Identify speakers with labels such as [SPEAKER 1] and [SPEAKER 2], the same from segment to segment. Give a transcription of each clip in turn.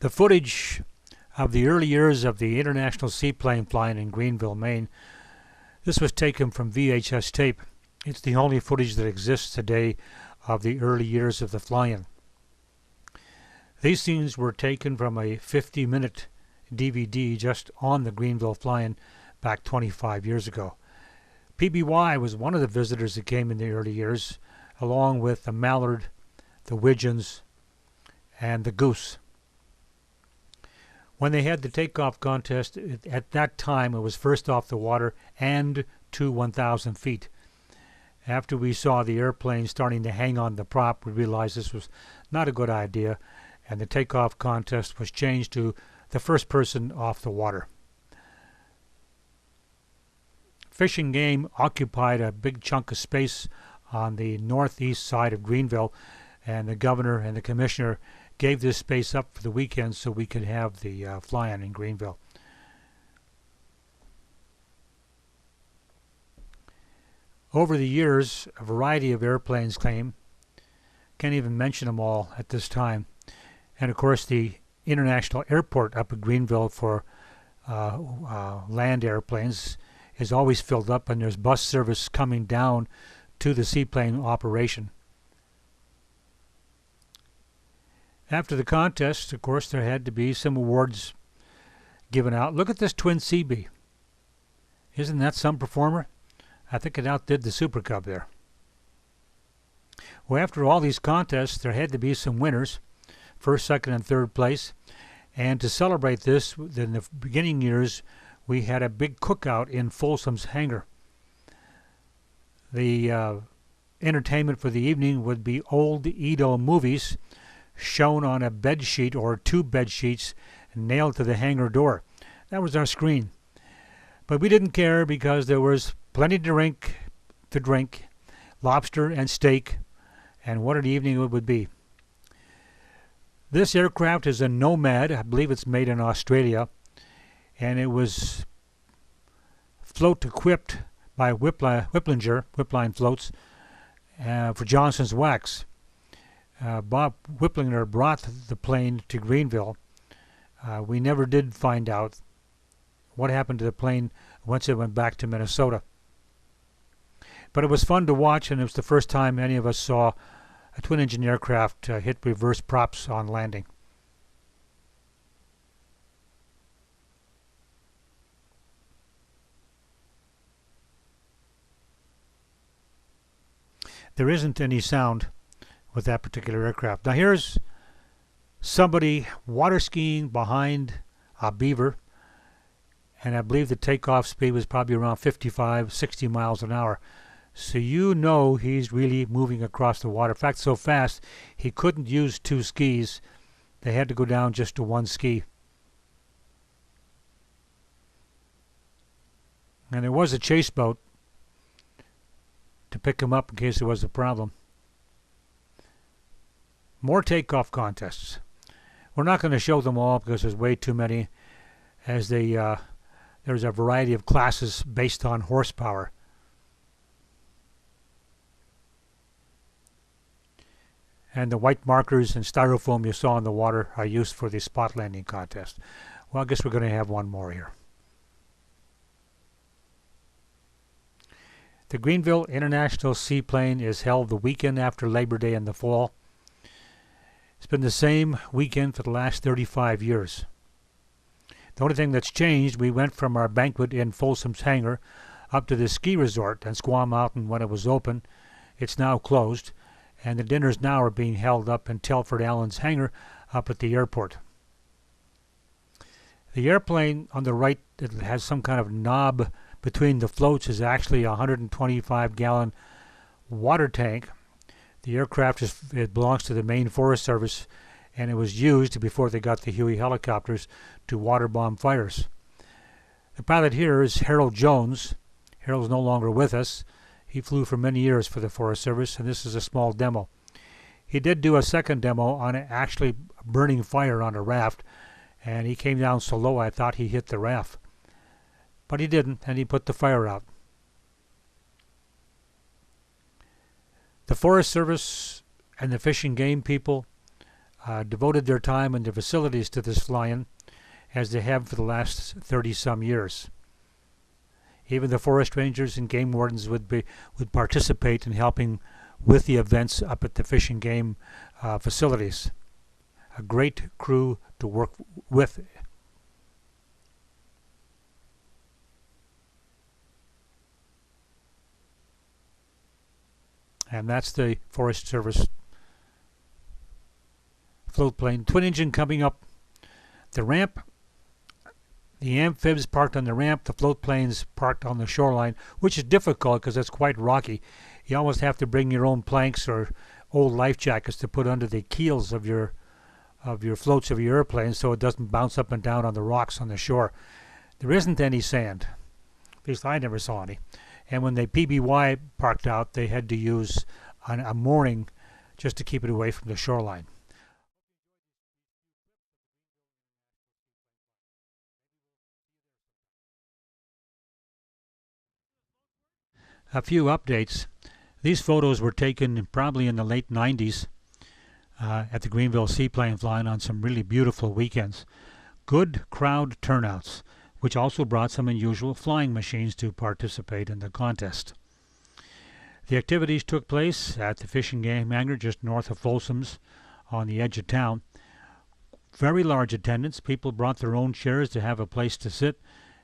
[SPEAKER 1] The footage of the early years of the International Seaplane Fly-in in Greenville, Maine. This was taken from VHS tape. It's the only footage that exists today of the early years of the fly-in. These scenes were taken from a 50-minute DVD just on the Greenville Fly-in back 25 years ago. PBY was one of the visitors that came in the early years, along with the mallard, the widgeons, and the goose. When they had the takeoff contest, at that time it was first off the water and to 1,000 feet. After we saw the airplane starting to hang on the prop, we realized this was not a good idea, and the takeoff contest was changed to the first person off the water. Fish and Game occupied a big chunk of space on the northeast side of Greenville, and the governor and the commissioner gave this space up for the weekend so we could have the fly-in in Greenville. Over the years, a variety of airplanes came. Can't even mention them all at this time. And of course, the international airport up at Greenville for land airplanes is always filled up, and there's bus service coming down to the seaplane operation. After the contest, of course, there had to be some awards given out. Look at this twin Seabee. Isn't that some performer? I think it outdid the Super Cub there. Well, after all these contests, there had to be some winners, first, second, and third place. And to celebrate this, in the beginning years, we had a big cookout in Folsom's hangar. The entertainment for the evening would be old Edo movies shown on a bed sheet or two bed sheets nailed to the hangar door. That was our screen. But we didn't care because there was plenty to drink, lobster and steak, and what an evening it would be. This aircraft is a Nomad. I believe it's made in Australia, and it was float equipped by Whipplinger floats for Johnson's Wax. Bob Whipplinger brought the plane to Greenville. We never did find out what happened to the plane once it went back to Minnesota. But it was fun to watch, and it was the first time any of us saw a twin-engine aircraft hit reverse props on landing. There isn't any sound with that particular aircraft. Now here's somebody water skiing behind a beaver, and I believe the takeoff speed was probably around 55, 60 miles an hour. So you know he's really moving across the water. In fact, so fast he couldn't use two skis. They had to go down just to one ski. And there was a chase boat to pick him up in case there was a problem. More takeoff contests. We're not going to show them all because there's way too many, as there's a variety of classes based on horsepower. And the white markers and styrofoam you saw in the water are used for the spot landing contest. Well, I guess we're going to have one more here. The Greenville International Seaplane is held the weekend after Labor Day in the fall. It's been the same weekend for the last 35 years. The only thing that's changed, we went from our banquet in Folsom's hangar up to the ski resort on Squaw Mountain when it was open. It's now closed, and the dinners now are being held up in Telford Allen's hangar up at the airport. The airplane on the right that has some kind of knob between the floats is actually a 125-gallon water tank. The aircraft it belongs to the Maine Forest Service, and it was used before they got the Huey helicopters to water bomb fires. The pilot here is Harold Jones. Harold's no longer with us. He flew for many years for the Forest Service, and this is a small demo. He did do a second demo on actually burning fire on a raft, and he came down so low I thought he hit the raft. But he didn't, and he put the fire out. The Forest Service and the Fish and Game people devoted their time and their facilities to this fly-in, as they have for the last 30-some years. Even the forest rangers and game wardens would participate in helping with the events up at the Fish and Game facilities. A great crew to work with. And that's the Forest Service float plane. Twin engine coming up the ramp. The amphibs parked on the ramp, the float planes parked on the shoreline, which is difficult because it's quite rocky. You almost have to bring your own planks or old life jackets to put under the keels of your floats of your airplane so it doesn't bounce up and down on the rocks on the shore. There isn't any sand. At least I never saw any. And when the PBY parked out, they had to use a mooring just to keep it away from the shoreline. A few updates. These photos were taken probably in the late 90s at the Greenville Seaplane Fly-in on some really beautiful weekends. Good crowd turnouts, which also brought some unusual flying machines to participate in the contest. The activities took place at the Fish and Game hangar just north of Folsom's on the edge of town. Very large attendance. People brought their own chairs to have a place to sit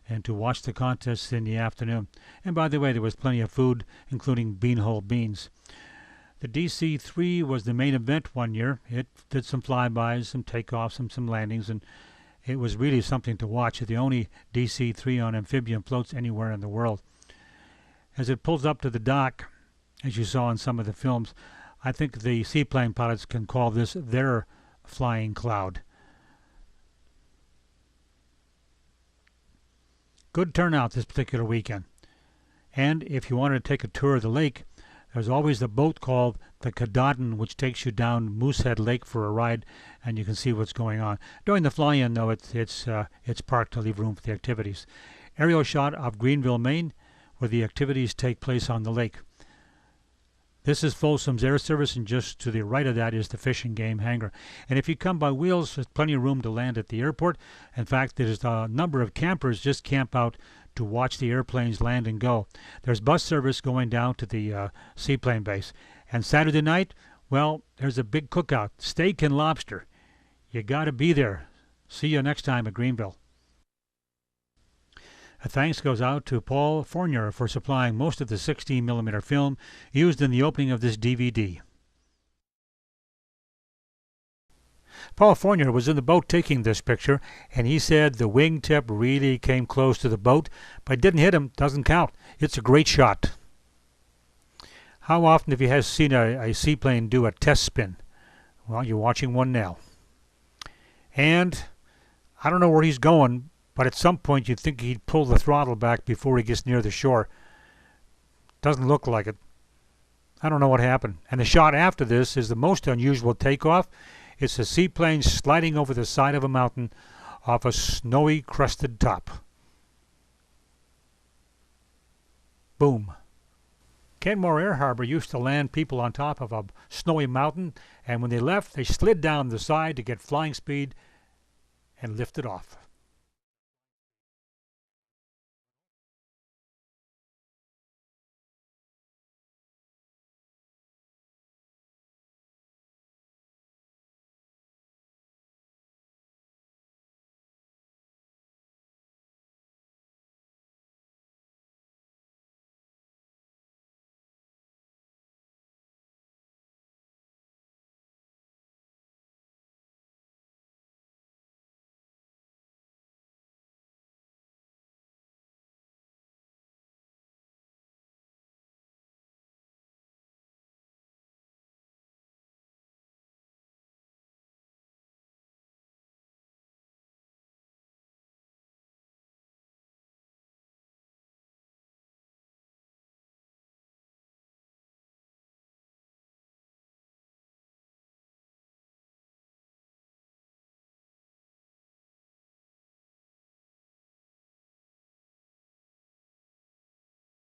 [SPEAKER 1] and to watch the contest in the afternoon. And by the way, there was plenty of food, including beanhole beans. The DC-3 was the main event one year. It did some flybys, some takeoffs, and some landings, and it was really something to watch. It's the only DC-3 on amphibian floats anywhere in the world. As it pulls up to the dock, as you saw in some of the films, I think the seaplane pilots can call this their flying cloud. Good turnout this particular weekend. And if you wanted to take a tour of the lake, there's always a boat called the Katahdin, which takes you down Moosehead Lake for a ride, and you can see what's going on. During the fly-in, though, it's parked to leave room for the activities. Aerial shot of Greenville, Maine, where the activities take place on the lake. This is Folsom's Air Service, and just to the right of that is the Fish and Game hangar. And if you come by wheels, there's plenty of room to land at the airport. In fact, there's a number of campers just camp out to watch the airplanes land and go. There's bus service going down to the seaplane base. And Saturday night, well, there's a big cookout, steak and lobster. You got to be there. See you next time at Greenville. A thanks goes out to Paul Fournier for supplying most of the 16mm film used in the opening of this DVD. Paul Fournier was in the boat taking this picture, and he said the wingtip really came close to the boat, but didn't hit him. Doesn't count. It's a great shot. How often have you seen a seaplane do a test spin? Well, you're watching one now. And I don't know where he's going, but at some point you'd think he'd pull the throttle back before he gets near the shore. Doesn't look like it. I don't know what happened. And the shot after this is the most unusual takeoff. It's a seaplane sliding over the side of a mountain off a snowy crusted top. Boom. Kenmore Air Harbor used to land people on top of a snowy mountain, and when they left, they slid down the side to get flying speed and lifted off.